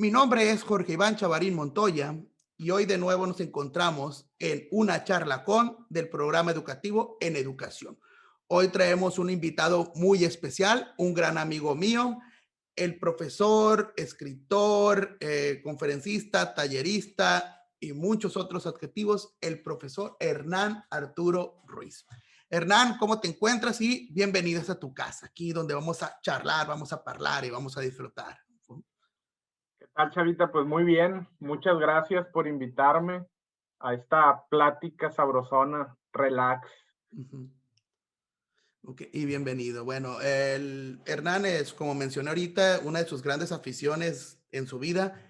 Mi nombre es Jorge Iván Chavarín Montoya y hoy de nuevo nos encontramos en una charla con del programa educativo en educación. Hoy traemos un invitado muy especial, un gran amigo mío, el profesor, escritor, conferencista, tallerista y muchos otros adjetivos, el profesor Hernán Arturo Ruiz. Hernán, ¿cómo te encuentras? Y bienvenidos a tu casa, aquí donde vamos a charlar, vamos a hablar y vamos a disfrutar. ¿Qué tal, Chavita? Pues muy bien. Muchas gracias por invitarme a esta plática sabrosona, relax. Uh-huh. Okay, y bienvenido. Bueno, el Hernán es, como mencioné ahorita, una de sus grandes aficiones en su vida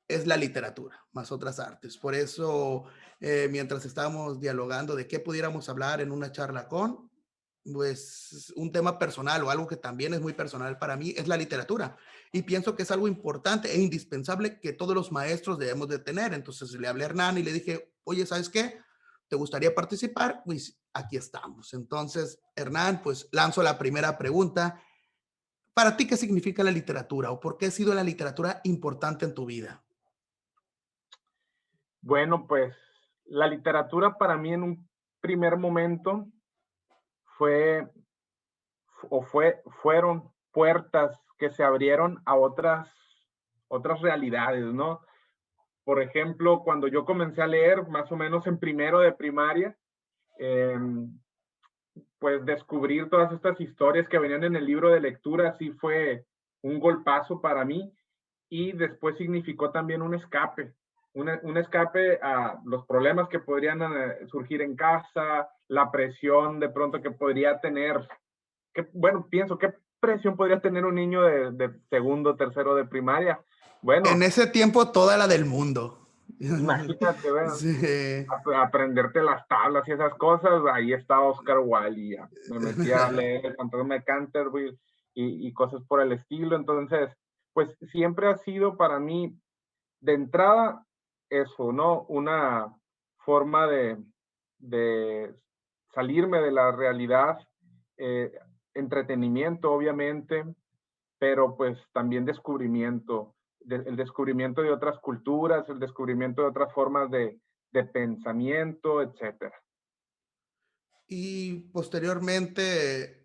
es la literatura, más otras artes. Por eso, mientras estábamos dialogando de qué pudiéramos hablar en una charla con, pues un tema personal o algo que también es muy personal para mí es la literatura. Y pienso que es algo importante e indispensable que todos los maestros debemos de tener. Entonces le hablé a Hernán y le dije, oye, ¿sabes qué? ¿Te gustaría participar? Pues aquí estamos. Entonces, Hernán, pues lanzo la primera pregunta. ¿Para ti qué significa la literatura o por qué ha sido la literatura importante en tu vida? Bueno, pues la literatura para mí en un primer momento fue fueron puertas que se abrieron a otras realidades, ¿no? Por ejemplo, cuando yo comencé a leer, más o menos en primero de primaria, eh, pues descubrir todas estas historias que venían en el libro de lectura sí fue un golpazo para mí y después significó también un escape, un escape a los problemas que podrían surgir en casa, la presión de pronto que podría tener, que, bueno, pienso, ¿qué presión podría tener un niño de segundo, tercero de primaria? En Bueno, ese tiempo, toda la del mundo. imagínate, bueno, Sí. aprenderte las tablas y esas cosas, ahí está Oscar Wilde y ya. Me metí a leer el Fantasma de Canterville y cosas por el estilo. Entonces, pues siempre ha sido para mí, de entrada, eso, ¿no? Una forma de salirme de la realidad, eh, entretenimiento, obviamente, pero pues también descubrimiento, el descubrimiento de otras culturas, el descubrimiento de otras formas de pensamiento, etcétera. Y posteriormente,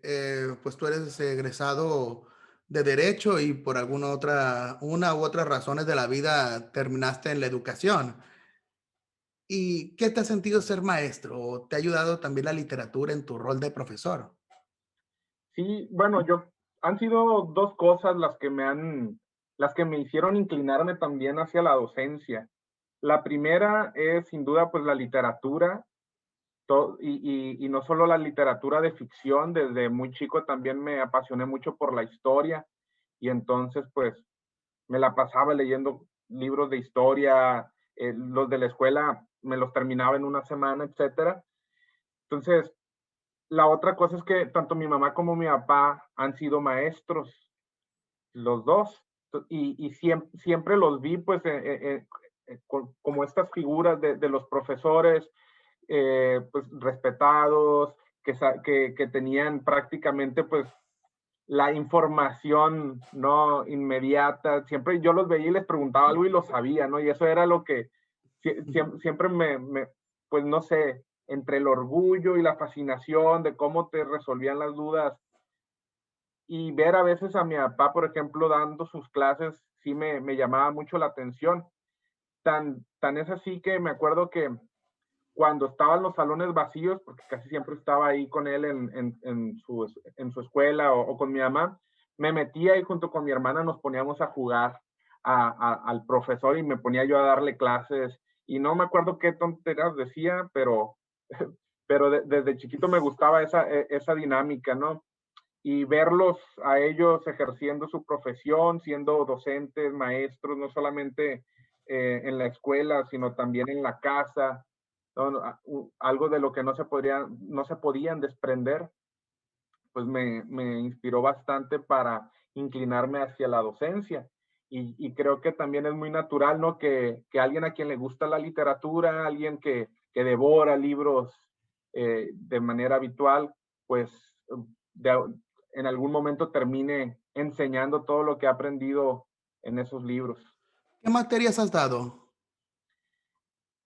pues tú eres egresado de Derecho y por una u otras razones de la vida terminaste en la educación. ¿Y qué te ha sentido ser maestro? ¿O te ha ayudado también la literatura en tu rol de profesor? Sí, bueno, han sido dos cosas las que me hicieron inclinarme también hacia la docencia. La primera es sin duda pues la literatura, y no solo la literatura de ficción, desde muy chico también me apasioné mucho por la historia y entonces pues me la pasaba leyendo libros de historia, los de la escuela me los terminaba en una semana, etcétera. Entonces, la otra cosa es que tanto mi mamá como mi papá han sido maestros, los dos, y siempre los vi pues como estas figuras de los profesores, pues respetados, que tenían prácticamente pues la información no inmediata. Siempre yo los veía y les preguntaba algo y lo sabía, ¿no? Y eso era lo que siempre pues no sé, entre el orgullo y la fascinación de cómo te resolvían las dudas y ver a veces a mi papá, por ejemplo, dando sus clases, sí me llamaba mucho la atención. Tan es así que me acuerdo que cuando estaban los salones vacíos, porque casi siempre estaba ahí con él en su escuela o con mi mamá, me metía y junto con mi hermana nos poníamos a jugar al profesor y me ponía yo a darle clases y no me acuerdo qué tonterías decía, pero desde chiquito me gustaba esa dinámica, ¿no? Y verlos a ellos ejerciendo su profesión, siendo docentes, maestros, no solamente en la escuela, sino también en la casa, ¿no? Algo de lo que no se podían desprender, pues me inspiró bastante para inclinarme hacia la docencia. Y creo que también es muy natural, ¿no? Que alguien a quien le gusta la literatura, alguien que devora libros de manera habitual, pues de, en algún momento termine enseñando todo lo que ha aprendido en esos libros. ¿Qué materias has dado?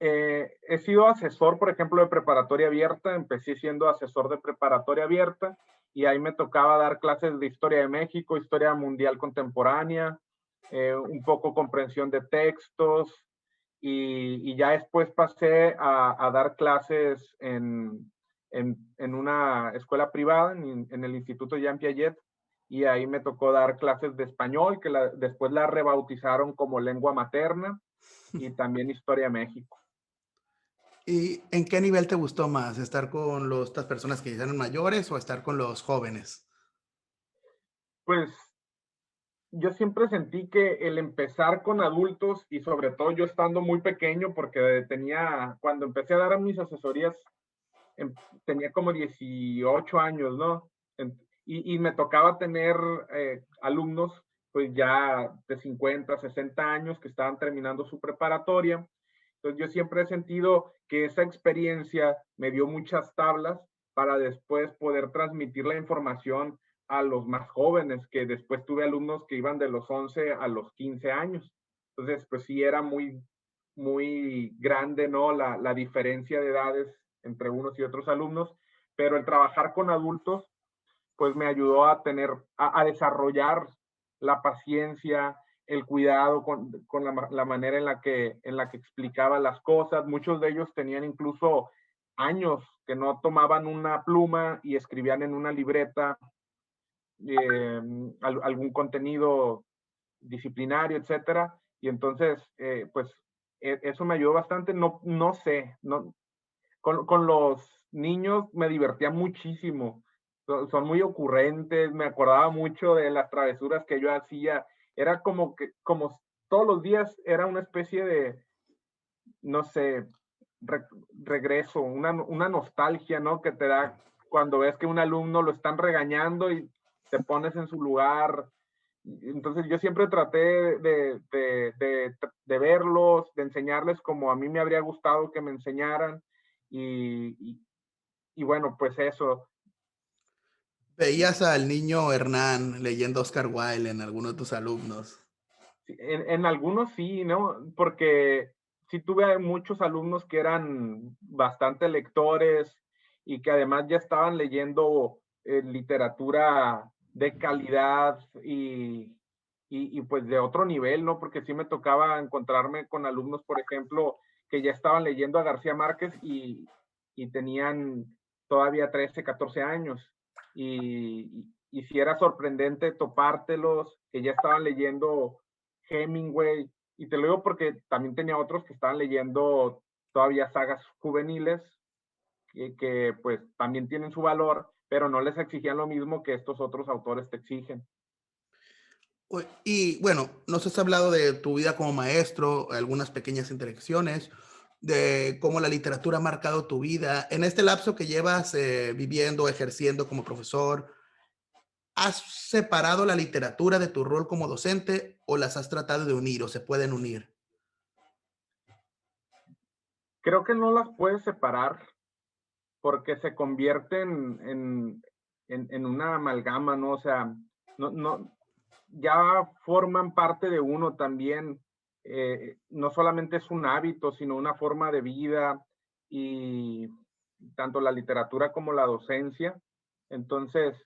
He sido asesor, por ejemplo, de preparatoria abierta. Empecé siendo asesor de preparatoria abierta y ahí me tocaba dar clases de historia de México, historia mundial contemporánea, un poco comprensión de textos y ya después pasé a dar clases en una escuela privada, en el Instituto Jean Piaget, y ahí me tocó dar clases de español, que después la rebautizaron como lengua materna, y también historia de México. ¿Y en qué nivel te gustó más? ¿Estar con estas personas que ya eran mayores o estar con los jóvenes? Pues yo siempre sentí que el empezar con adultos y sobre todo yo estando muy pequeño, porque cuando empecé a dar mis asesorías, em, tenía como 18 años, ¿no? Y me tocaba tener alumnos pues ya de 50, 60 años que estaban terminando su preparatoria. Entonces yo siempre he sentido que esa experiencia me dio muchas tablas para después poder transmitir la información a los más jóvenes, que después tuve alumnos que iban de los 11 a los 15 años. Entonces, pues sí era muy grande, ¿no? La diferencia de edades entre unos y otros alumnos, pero el trabajar con adultos, pues me ayudó a desarrollar la paciencia, el cuidado con la manera en la que explicaba las cosas. Muchos de ellos tenían incluso años que no tomaban una pluma y escribían en una libreta algún contenido disciplinario, etcétera. Y entonces, pues eso me ayudó bastante. No, no sé, no, con los niños me divertía muchísimo. Son muy ocurrentes, me acordaba mucho de las travesuras que yo hacía. Era como todos los días era una especie de, no sé, re- regreso, una nostalgia, ¿no? Que te da cuando ves que un alumno lo están regañando y te pones en su lugar. Entonces yo siempre traté de verlos, de enseñarles como a mí me habría gustado que me enseñaran y, y, y bueno, pues eso. ¿Veías al niño Hernán leyendo Oscar Wilde en alguno de tus alumnos? Sí, en algunos sí, ¿no? Porque sí tuve muchos alumnos que eran bastante lectores y que además ya estaban leyendo literatura de calidad y pues de otro nivel, ¿no? Porque sí me tocaba encontrarme con alumnos, por ejemplo, que ya estaban leyendo a García Márquez y tenían todavía 13, 14 años. Y sí era sorprendente topártelos, que ya estaban leyendo Hemingway, y te lo digo porque también tenía otros que estaban leyendo todavía sagas juveniles pues también tienen su valor, pero no les exigían lo mismo que estos otros autores te exigen. Y bueno, nos has hablado de tu vida como maestro, algunas pequeñas interacciones, de cómo la literatura ha marcado tu vida. En este lapso que llevas viviendo, ejerciendo como profesor, ¿has separado la literatura de tu rol como docente o las has tratado de unir o se pueden unir? Creo que no las puedes separar porque se convierten en una amalgama, ¿no? O sea, no, ya forman parte de uno también. No solamente es un hábito, sino una forma de vida y tanto la literatura como la docencia. Entonces,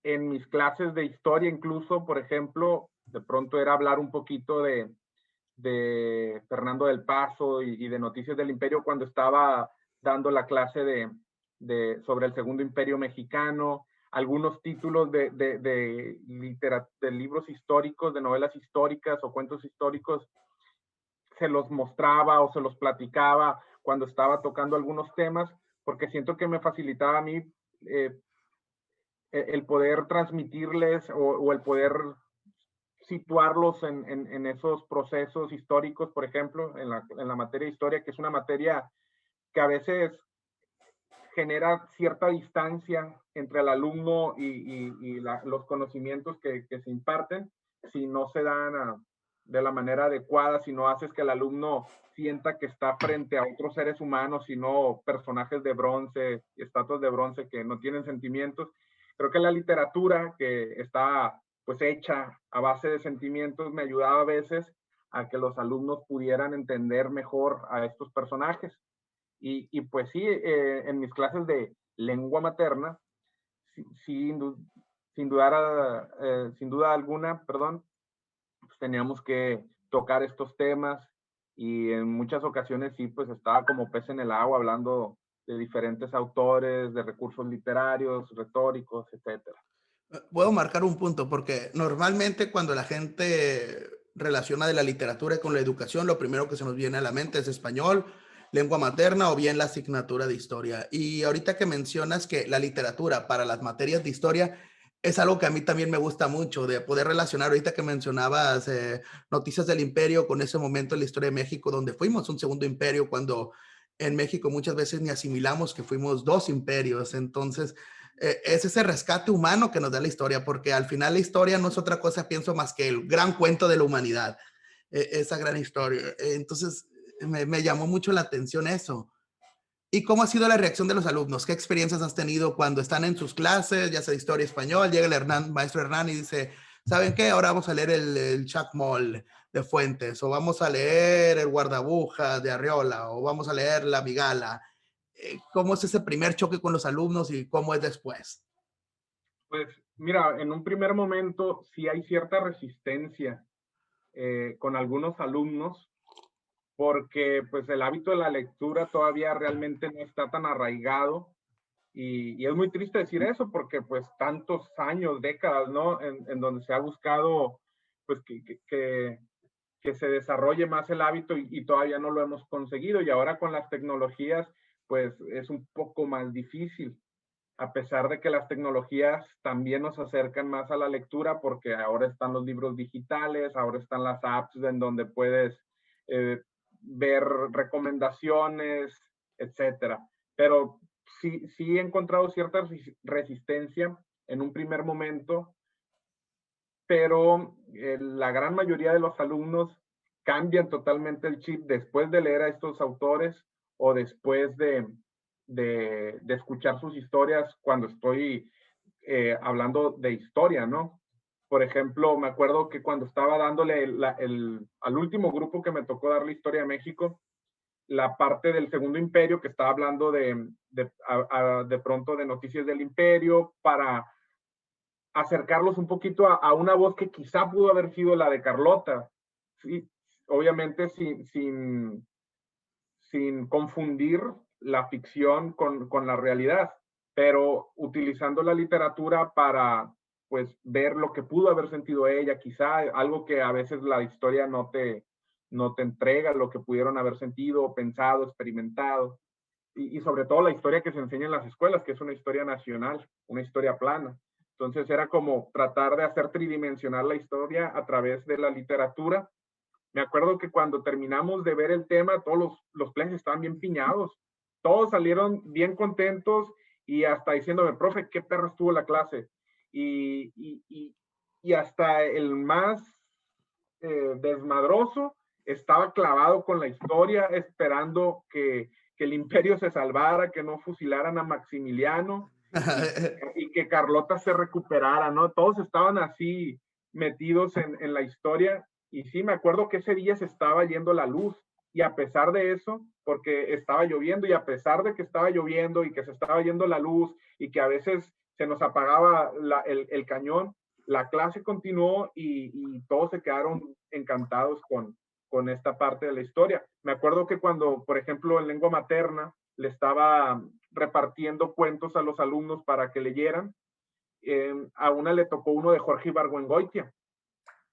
en mis clases de historia incluso, por ejemplo, de pronto era hablar un poquito de Fernando del Paso y de Noticias del Imperio cuando estaba dando la clase sobre el Segundo Imperio Mexicano, algunos títulos de libros históricos, de novelas históricas o cuentos históricos, se los mostraba o se los platicaba cuando estaba tocando algunos temas, porque siento que me facilitaba a mí eh, el poder transmitirles o el poder situarlos en esos procesos históricos, por ejemplo, en la materia de historia, que es una materia que a veces genera cierta distancia entre el alumno y los conocimientos que se imparten, si no se dan de la manera adecuada, si no haces que el alumno sienta que está frente a otros seres humanos y no personajes de bronce, estatuas de bronce que no tienen sentimientos. Creo que la literatura que está pues hecha a base de sentimientos me ayudaba a veces a que los alumnos pudieran entender mejor a estos personajes. Y pues sí, en mis clases de lengua materna, sí, sin duda alguna, perdón, pues teníamos que tocar estos temas y en muchas ocasiones sí, pues estaba como pez en el agua hablando de diferentes autores, de recursos literarios, retóricos, etcétera. Puedo marcar un punto porque normalmente cuando la gente relaciona de la literatura con la educación, lo primero que se nos viene a la mente es español, lengua materna o bien la asignatura de historia. Y ahorita que mencionas que la literatura para las materias de historia es algo que a mí también me gusta mucho, de poder relacionar ahorita que mencionabas Noticias del Imperio con ese momento en la historia de México, donde fuimos un segundo imperio, cuando en México muchas veces ni asimilamos que fuimos dos imperios. Entonces, es ese rescate humano que nos da la historia, porque al final la historia no es otra cosa, pienso, más que el gran cuento de la humanidad, esa gran historia. Entonces, me llamó mucho la atención eso. ¿Y cómo ha sido la reacción de los alumnos? ¿Qué experiencias has tenido cuando están en sus clases, ya sea de historia español, llega el maestro Hernán y dice, ¿saben qué? Ahora vamos a leer el Chacmol de Fuentes, o vamos a leer el Guardabuja de Arriola, o vamos a leer La Migala. ¿Cómo es ese primer choque con los alumnos y cómo es después? Pues mira, en un primer momento sí hay cierta resistencia con algunos alumnos porque pues el hábito de la lectura todavía realmente no está tan arraigado y es muy triste decir eso porque pues tantos años, décadas, ¿no? En donde se ha buscado pues que se desarrolle más el hábito y todavía no lo hemos conseguido y ahora con las tecnologías pues es un poco más difícil a pesar de que las tecnologías también nos acercan más a la lectura porque ahora están los libros digitales, ahora están las apps en donde puedes eh, ver recomendaciones, etcétera. Pero sí he encontrado cierta resistencia en un primer momento, pero la gran mayoría de los alumnos cambian totalmente el chip después de leer a estos autores o después de escuchar sus historias cuando estoy hablando de historia, ¿no? Por ejemplo, me acuerdo que cuando estaba dándole al último grupo que me tocó dar la historia de México, la parte del Segundo Imperio, que estaba hablando de pronto de noticias del imperio, para acercarlos un poquito a una voz que quizá pudo haber sido la de Carlota, sí, obviamente sin confundir la ficción con la realidad, pero utilizando la literatura para pues ver lo que pudo haber sentido ella, quizá algo que a veces la historia no te entrega, lo que pudieron haber sentido, pensado, experimentado, y sobre todo la historia que se enseña en las escuelas, que es una historia nacional, una historia plana. Entonces era como tratar de hacer tridimensional la historia a través de la literatura. Me acuerdo que cuando terminamos de ver el tema, todos los planes estaban bien piñados. Todos salieron bien contentos y hasta diciéndome, profe, qué perro estuvo la clase. Y, y, y, y hasta el más desmadroso estaba clavado con la historia, esperando que el imperio se salvara, que no fusilaran a Maximiliano y que Carlota se recuperara, ¿no? Todos estaban así metidos en la historia y sí, me acuerdo que ese día se estaba yendo la luz y a pesar de eso, porque estaba lloviendo y a pesar de que estaba lloviendo y que se estaba yendo la luz y que a veces se nos apagaba el cañón, la clase continuó y todos se quedaron encantados con esta parte de la historia. Me acuerdo que cuando, por ejemplo, en lengua materna le estaba repartiendo cuentos a los alumnos para que leyeran, a una le tocó uno de Jorge Ibargüengoitia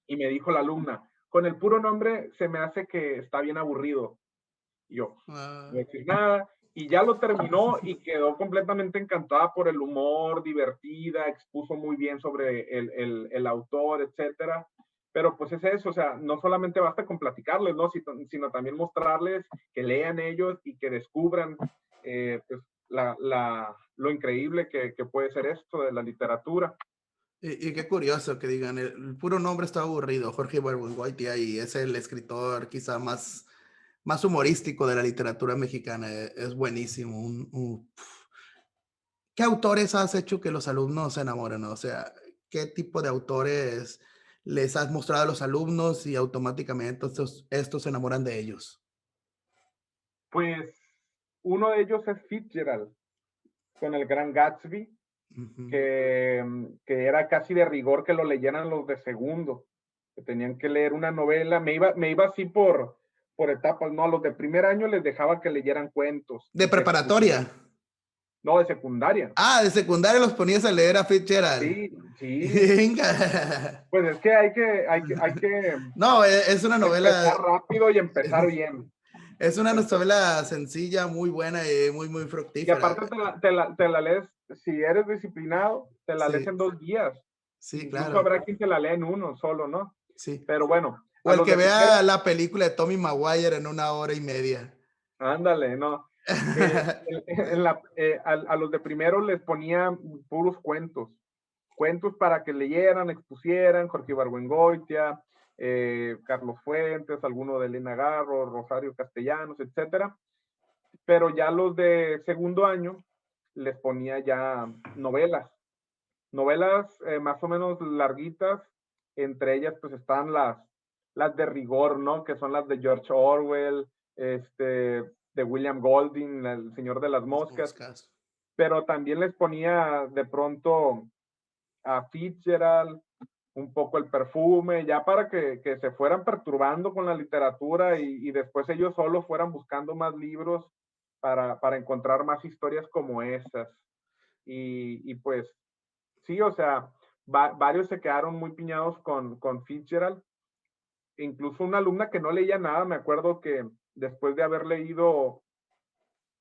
y me dijo la alumna, con el puro nombre se me hace que está bien aburrido. Y yo, no decir nada, y ya lo terminó y quedó completamente encantada por el humor, divertida, expuso muy bien sobre el autor, etcétera. Pero pues es eso, o sea, no solamente basta con platicarles, ¿no? Sino también mostrarles que lean ellos y que descubran pues, lo increíble que puede ser esto de la literatura. Y qué curioso que digan, el puro nombre está aburrido, Jorge Ibargüengoitia, y es el escritor quizá más humorístico de la literatura mexicana, es buenísimo. ¿Qué autores has hecho que los alumnos se enamoren? O sea, ¿qué tipo de autores les has mostrado a los alumnos y automáticamente estos se enamoran de ellos? Pues uno de ellos es Fitzgerald, con el Gran Gatsby, Ujú. que era casi de rigor que lo leyeran los de segundo, que tenían que leer una novela. Me iba así por etapas, ¿no? A los de primer año les dejaba que leyeran cuentos. ¿De preparatoria? No, de secundaria. Ah, de secundaria los ponías a leer a Fitzgerald. Sí, sí. Venga. Pues es que hay que No, es una novela, empezar rápido y empezar bien. es una Empe- novela sencilla, muy buena y muy, muy Y fructífera. aparte te la lees, si eres disciplinado, te la lees Sí, en 2 días. sí, Incluso claro, habrá quien te la lee en uno solo, ¿no? sí. Pero bueno, O a el los que de vea primero, la película de Tommy Maguire en 1 hora y media. ándale, ¿no? A los de primero les ponía puros cuentos. Cuentos para que leyeran, expusieran, Jorge Ibargüengoitia, Carlos Fuentes, alguno de Elena Garro, Rosario Castellanos, etcétera. Pero ya los de segundo año les ponía ya novelas más o menos larguitas, entre ellas pues están las de rigor, ¿no? Que son las de George Orwell, de William Golding, El Señor de las Las Moscas, moscas. pero también les ponía de pronto a Fitzgerald, un poco el perfume, ya para que se fueran perturbando con la literatura y después ellos solos fueran buscando más libros para encontrar más historias como esas. Y pues sí, o sea, varios se quedaron muy piñados con Fitzgerald. Incluso una alumna que no leía nada, me acuerdo que después de haber leído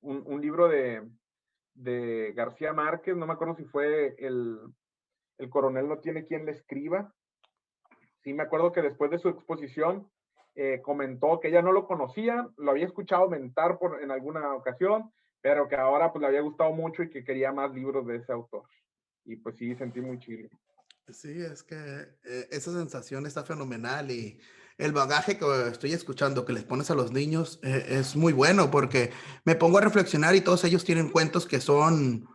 un libro de García Márquez, no me acuerdo si fue el coronel no tiene quien le escriba. Sí, me acuerdo que después de su exposición comentó que ella no lo conocía, lo había escuchado mentar en alguna ocasión, pero que ahora pues le había gustado mucho y que quería más libros de ese autor. Y pues sí, sentí muy chido. Sí, es que esa sensación está fenomenal y el bagaje que estoy escuchando que les pones a los niños es muy bueno porque me pongo a reflexionar y todos ellos tienen cuentos que son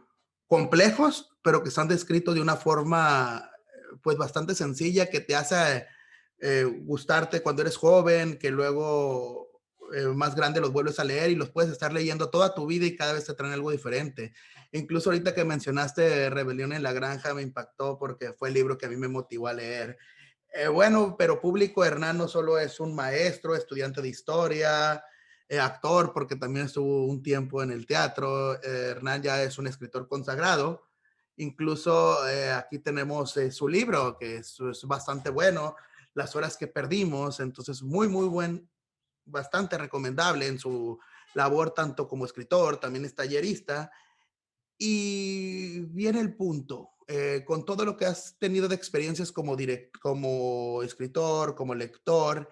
complejos, pero que están descritos de una forma pues bastante sencilla que te hace gustarte cuando eres joven, que luego más grande los vuelves a leer y los puedes estar leyendo toda tu vida y cada vez te traen algo diferente. Incluso ahorita que mencionaste Rebelión en la Granja me impactó porque fue el libro que a mí me motivó a leer. Bueno, pero público, Hernán no solo es un maestro, estudiante de historia, actor, porque también estuvo un tiempo en el teatro. Hernán ya es un escritor consagrado. Incluso aquí tenemos su libro, que es bastante bueno, Las horas que perdimos. Entonces, muy, muy buen, bastante recomendable en su labor, tanto como escritor, también es tallerista. Y viene el punto, con todo lo que has tenido de experiencias como escritor, como lector,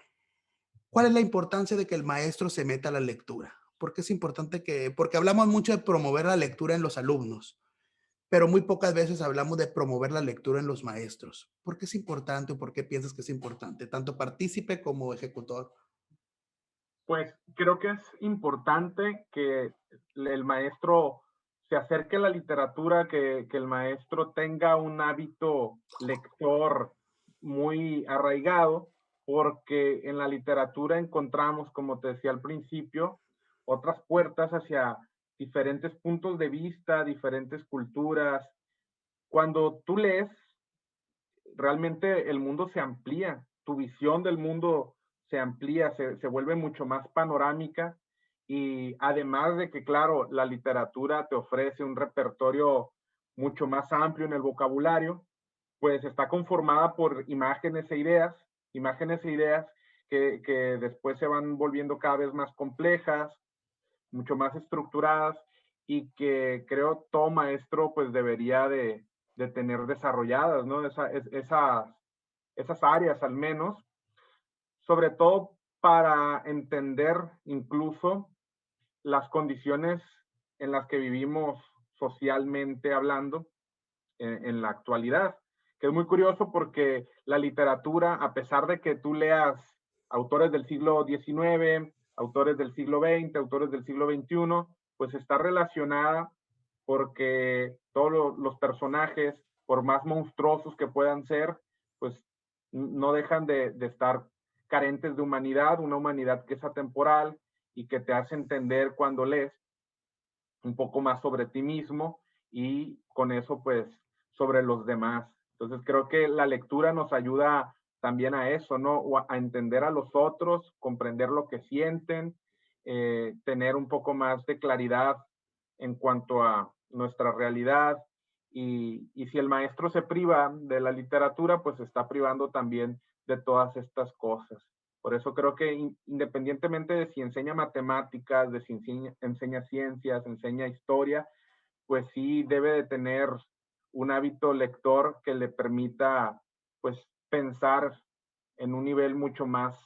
¿cuál es la importancia de que el maestro se meta a la lectura? Porque es importante porque hablamos mucho de promover la lectura en los alumnos, pero muy pocas veces hablamos de promover la lectura en los maestros. ¿Por qué es importante o por qué piensas que es importante, tanto partícipe como ejecutor? Pues creo que es importante que el maestro se acerque a la literatura, que el maestro tenga un hábito lector muy arraigado, porque en la literatura encontramos, como te decía al principio, otras puertas hacia diferentes puntos de vista, diferentes culturas. Cuando tú lees, realmente el mundo se amplía, tu visión del mundo se amplía, se vuelve mucho más panorámica y además de que, claro, la literatura te ofrece un repertorio mucho más amplio en el vocabulario, pues está conformada por imágenes e ideas que después se van volviendo cada vez más complejas, mucho más estructuradas y que creo todo maestro pues debería de tener desarrolladas, ¿no? Esas áreas al menos, sobre todo para entender incluso las condiciones en las que vivimos socialmente hablando en la actualidad, que es muy curioso porque la literatura, a pesar de que tú leas autores del siglo XIX, autores del siglo XX, autores del siglo XXI, pues está relacionada porque todos los personajes, por más monstruosos que puedan ser, pues no dejan de estar carentes de humanidad, una humanidad que es atemporal y que te hace entender cuando lees un poco más sobre ti mismo y con eso pues sobre los demás. Entonces creo que la lectura nos ayuda también a eso, ¿no? O a entender a los otros, comprender lo que sienten, tener un poco más de claridad en cuanto a nuestra realidad. Y si el maestro se priva de la literatura, pues se está privando también de todas estas cosas. Por eso creo que independientemente de si enseña matemáticas, de si enseña ciencias, enseña historia, pues sí debe de tener un hábito lector que le permita pues pensar en un nivel mucho más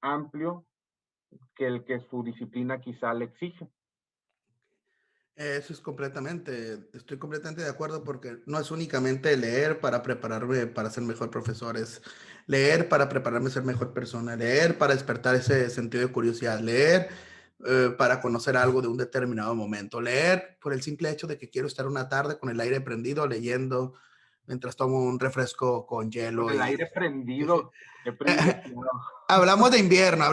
amplio que el que su disciplina quizá le exige. Eso es completamente, estoy completamente de acuerdo porque no es únicamente leer para prepararme para ser mejor profesor, es leer para prepararme a ser mejor persona, leer para despertar ese sentido de curiosidad, leer para conocer algo de un determinado momento, leer por el simple hecho de que quiero estar una tarde con el aire prendido leyendo mientras tomo un refresco con Con hielo el y aire prendido, qué privilegiado. hablamos de invierno,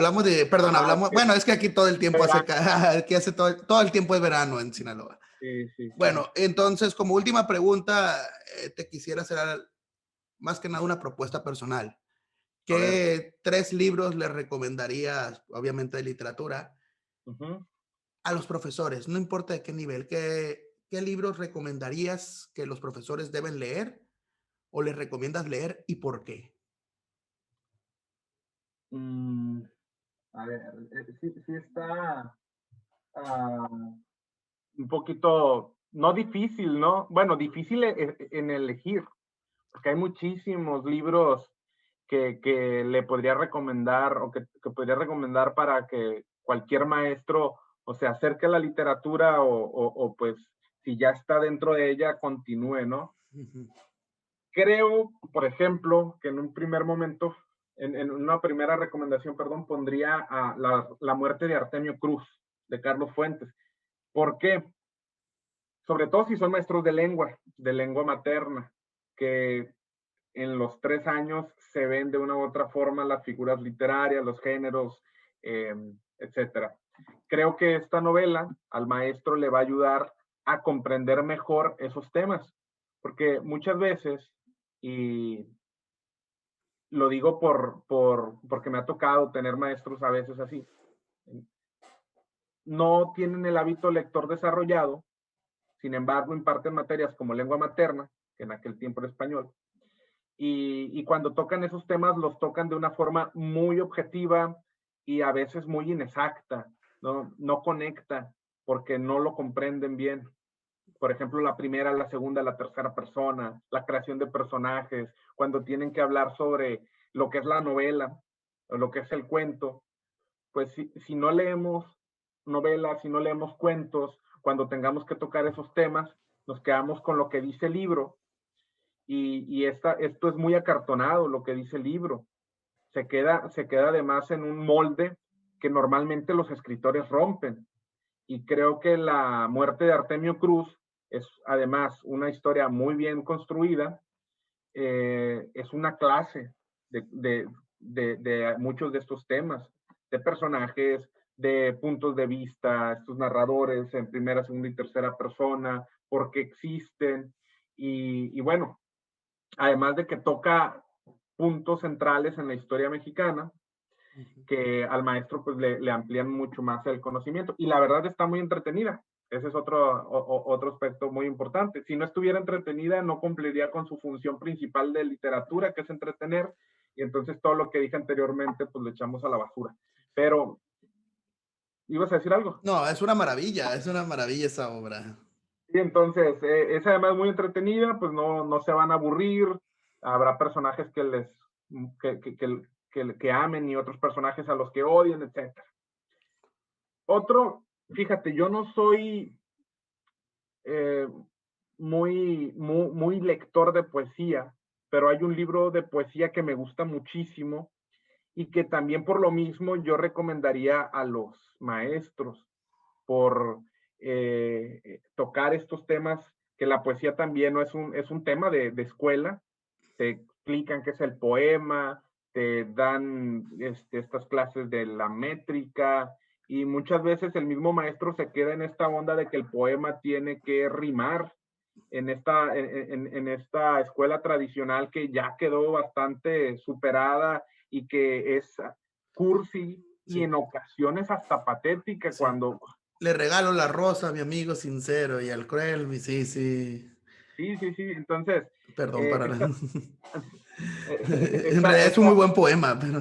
perdón, Ah, hablamos, ok. bueno, es que aquí todo el tiempo hace, Verano. aquí hace todo el tiempo es verano en Sinaloa. Sí, sí, sí. Bueno, entonces, como última pregunta, te quisiera hacer más que nada una propuesta personal. A ver. ¿Qué 3 libros le recomendarías, obviamente de literatura, Ujú. a los profesores? No importa de qué nivel. ¿Qué libros recomendarías que los profesores deben leer o les recomiendas leer y por qué? Mm, a ver, sí, sí está ah, un poquito, no difícil, ¿no? Bueno, difícil en elegir, porque hay muchísimos libros que le podría recomendar o que podría recomendar para que cualquier maestro o se acerque a la literatura o pues si ya está dentro de ella, continúe, ¿no? Ujú. Creo, por ejemplo, que en un primer momento, en una primera recomendación, perdón, pondría a la muerte de Artemio Cruz, de Carlos Fuentes. ¿Por qué? Sobre todo si son maestros de lengua materna, que en los 3 años se ven de una u otra forma las figuras literarias, los géneros, eh, etcétera. Creo que esta novela al maestro le va a ayudar a comprender mejor esos temas, porque muchas veces, y lo digo porque me ha tocado tener maestros a veces así, no tienen el hábito lector desarrollado, sin embargo imparten materias como lengua materna, que en aquel tiempo era español, y cuando tocan esos temas los tocan de una forma muy objetiva y a veces muy inexacta, no conecta porque no lo comprenden bien. Por ejemplo, la primera, la segunda, la tercera persona, la creación de personajes, cuando tienen que hablar sobre lo que es la novela o lo que es el cuento, pues si no leemos novelas, si no leemos cuentos, cuando tengamos que tocar esos temas, nos quedamos con lo que dice el libro y esto es muy acartonado, lo que dice el libro. Se queda además en un molde que normalmente los escritores rompen. Y creo que la muerte de Artemio Cruz es además una historia muy bien construida, es una clase de muchos de estos temas, de personajes, de puntos de vista, estos narradores en primera, segunda y tercera persona, por qué existen. Y bueno, además de que toca puntos centrales en la historia mexicana, Ujú. que al maestro pues le amplían mucho más el conocimiento. Y la verdad está muy entretenida. Ese es otro aspecto muy importante. Si no estuviera entretenida, no cumpliría con su función principal de literatura, que es entretener, y entonces todo lo que dije anteriormente, pues lo echamos a la basura. Pero, ¿ibas a decir algo? No, es una maravilla esa obra. Y entonces, es además muy entretenida, pues no se van a aburrir, habrá personajes que amen y otros personajes a los que odien, etcétera. Otro, fíjate, yo no soy eh, muy lector de poesía, pero hay un libro de poesía que me gusta muchísimo y que también por lo mismo yo recomendaría a los maestros por tocar estos temas, que la poesía también no es un tema de escuela, se explican qué es el poema, te dan estas clases de la métrica, y muchas veces el mismo maestro se queda en esta onda de que el poema tiene que rimar en esta escuela tradicional que ya quedó bastante superada y que es cursi y Sí, en ocasiones hasta patética sí. cuando... Le regalo la rosa a mi amigo sincero y al cruel, sí, sí. Sí, sí, sí. Entonces, Perdón eh, para la... esta, En realidad es un muy esta buen poema, pero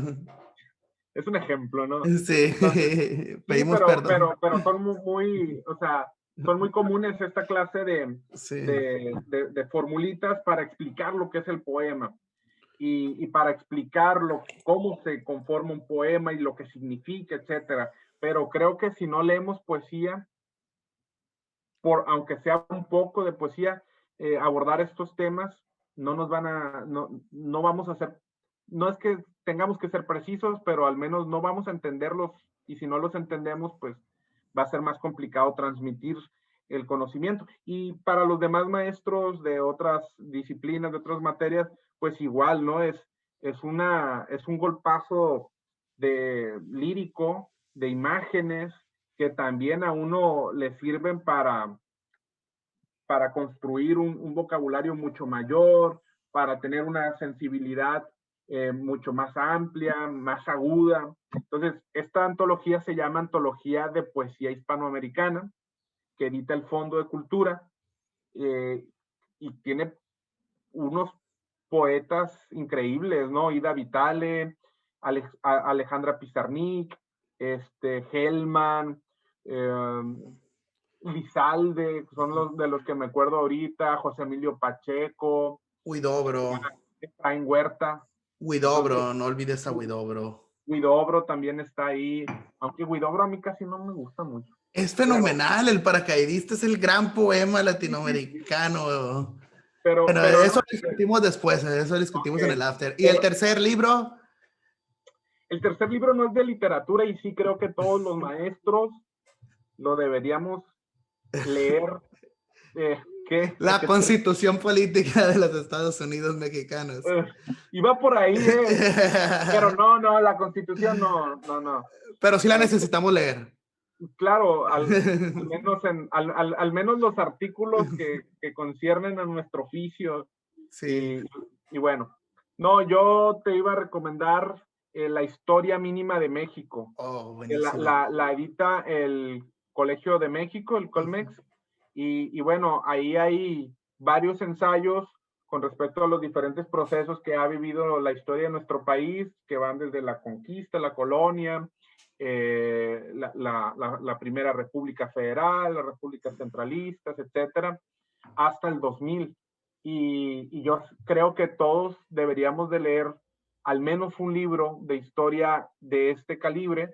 es un ejemplo, ¿no? sí, Entonces, sí, pedimos perdón. pero son o sea, son muy comunes esta clase Sí, de formulitas para explicar lo que es el poema y para explicarlo, cómo se conforma un poema y lo que significa, etcétera. Pero creo que si no leemos poesía, aunque sea un poco de poesía, abordar estos temas, no vamos a ser, no es que tengamos que ser precisos, pero al menos no vamos a entenderlos, y si no los entendemos, pues va a ser más complicado transmitir el conocimiento. Y para los demás maestros de otras disciplinas, de otras materias, pues igual, ¿no? Es un golpazo de lírico, de imágenes, que también a uno le sirven para construir un vocabulario mucho mayor, para tener una sensibilidad mucho más amplia, más aguda. Entonces, esta antología se llama Antología de Poesía Hispanoamericana, que edita el Fondo de Cultura, eh, y tiene unos poetas increíbles, ¿no? Ida Vitale, Alejandra Pizarnik, Hellman, eh, Lizalde, son los de los que me acuerdo ahorita, José Emilio Pacheco, Huidobro, Efraín Huerta. Entonces, Huidobro, no olvides a Huidobro. Huidobro también está ahí, aunque Huidobro a mí casi no me gusta mucho. Es Pero, fenomenal, el paracaidista es el gran poema sí, sí, sí, latinoamericano. Bueno, pero eso no, lo discutimos después, eso lo discutimos en el okay. after. ¿Y el Pero tercer libro? el tercer libro no es de literatura y sí creo que todos los maestros lo deberíamos leer. ¿Qué? La Constitución Política de los Estados Unidos Mexicanos. Eh, iba por ahí, pero no, la Constitución no. Pero sí la Eh, necesitamos leer. claro, al menos al menos los artículos que conciernen a nuestro oficio. Sí. Y, y bueno, no, yo te iba a recomendar La Historia Mínima de México, Oh, que buenísima. la edita el Colegio de México, el Colmex, y bueno, ahí hay varios ensayos con respecto a los diferentes procesos que ha vivido la historia de nuestro país, que van desde la conquista, la colonia, la Primera República Federal, las repúblicas centralistas, etcétera, hasta el 2000. Y yo creo que todos deberíamos de leer al menos un libro de historia de este calibre,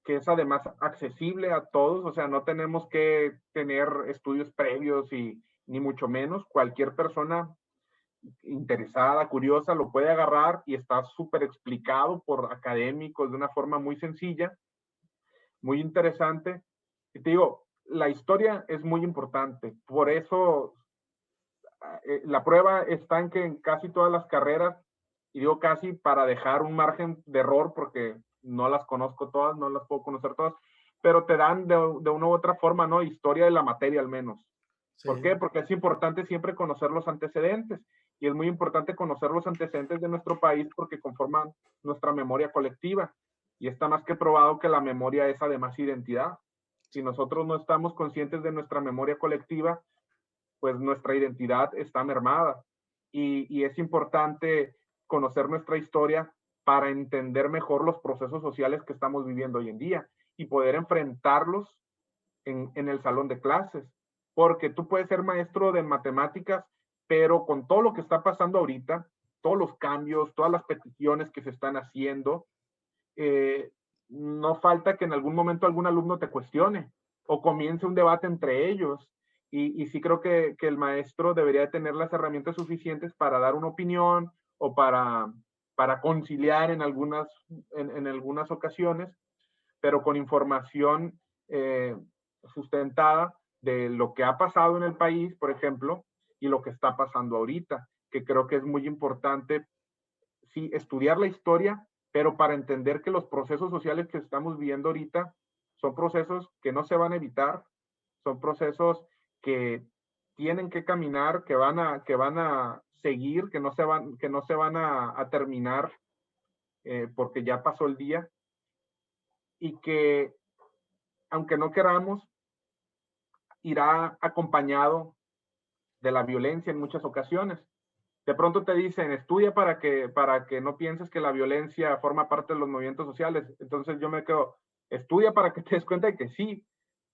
que es además accesible a todos, o sea, no tenemos que tener estudios previos y ni mucho menos. Cualquier persona interesada, curiosa, lo puede agarrar y está súper explicado por académicos de una forma muy sencilla, muy interesante. Y te digo, la historia es muy importante, por eso la prueba está en que en casi todas las carreras, y digo casi para dejar un margen de error porque no las conozco todas, no las puedo conocer todas, pero te dan de una u otra forma, ¿no? Historia de la materia al menos. ¿Por Sí. qué? Porque es importante siempre conocer los antecedentes, y es muy importante conocer los antecedentes de nuestro país porque conforman nuestra memoria colectiva, y está más que probado que la memoria es además identidad. Si nosotros no estamos conscientes de nuestra memoria colectiva, pues nuestra identidad está mermada. Y es importante conocer nuestra historia para entender mejor los procesos sociales que estamos viviendo hoy en día y poder enfrentarlos en el salón de clases. Porque tú puedes ser maestro de matemáticas, pero con todo lo que está pasando ahorita, todos los cambios, todas las peticiones que se están haciendo, no falta que en algún momento algún alumno te cuestione o comience un debate entre ellos. Y sí creo que el maestro debería tener las herramientas suficientes para dar una opinión o para conciliar en algunas ocasiones, pero con información eh, sustentada de lo que ha pasado en el país, por ejemplo, y lo que está pasando ahorita. que creo que es muy importante, sí, estudiar la historia, pero para entender que los procesos sociales que estamos viviendo ahorita son procesos que no se van a evitar, son procesos que tienen que caminar, que van a seguir, que no se van a terminar porque ya pasó el día y que aunque no queramos, irá acompañado de la violencia en muchas ocasiones. De pronto te dicen, estudia para que no pienses que la violencia forma parte de los movimientos sociales. Entonces yo me quedo, estudia para que te des cuenta de que sí.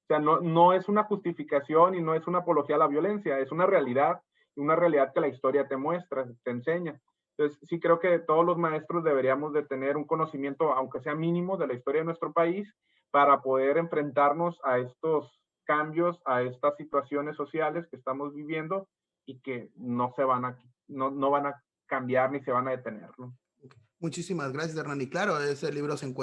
O sea, no es una justificación y no es una apología a la violencia, es una realidad que la historia te muestra, te enseña. Entonces, sí creo que todos los maestros deberíamos de tener un conocimiento, aunque sea mínimo, de la historia de nuestro país para poder enfrentarnos a estos cambios, a estas situaciones sociales que estamos viviendo y que no van a cambiar ni se van a detener, ¿no? Muchísimas gracias, Hernán. Y claro, ese libro se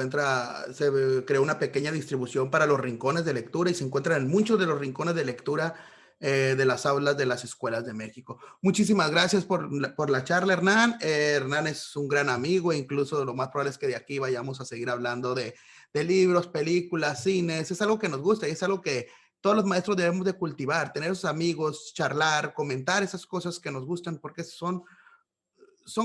creó una pequeña distribución para los rincones de lectura y se encuentra en muchos de los rincones de lectura de las aulas de las escuelas de México. Muchísimas gracias por la charla, Hernán. Hernán es un gran amigo e incluso lo más probable es que de aquí vayamos a seguir hablando de libros, películas, cines. Es algo que nos gusta y es algo que todos los maestros debemos de cultivar, tener esos amigos, charlar, comentar esas cosas que nos gustan porque son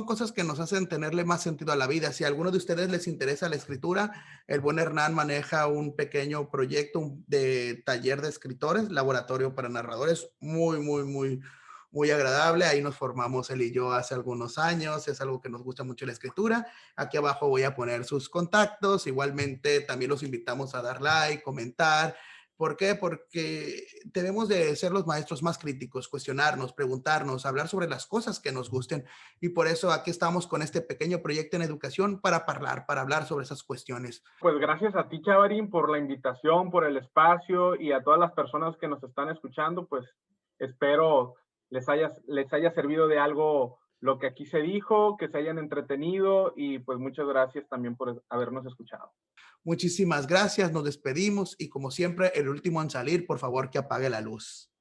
cosas que nos hacen tenerle más sentido a la vida. Si a alguno de ustedes les interesa la escritura, el buen Hernán maneja un pequeño proyecto de taller de escritores, laboratorio para narradores, muy agradable. Ahí nos formamos él y yo hace algunos años. Es algo que nos gusta mucho la escritura. Aquí abajo voy a poner sus contactos. Igualmente, también los invitamos a dar like, comentar. ¿Por qué? Porque debemos de ser los maestros más críticos, cuestionarnos, preguntarnos, hablar sobre las cosas que nos gusten. Y por eso aquí estamos con este pequeño proyecto en educación para hablar sobre esas cuestiones. Pues gracias a ti, Chavarín, por la invitación, por el espacio y a todas las personas que nos están escuchando, pues espero les haya servido de algo lo que aquí se dijo, que se hayan entretenido y pues muchas gracias también por habernos escuchado. Muchísimas gracias, nos despedimos y como siempre, el último en salir, por favor que apague la luz.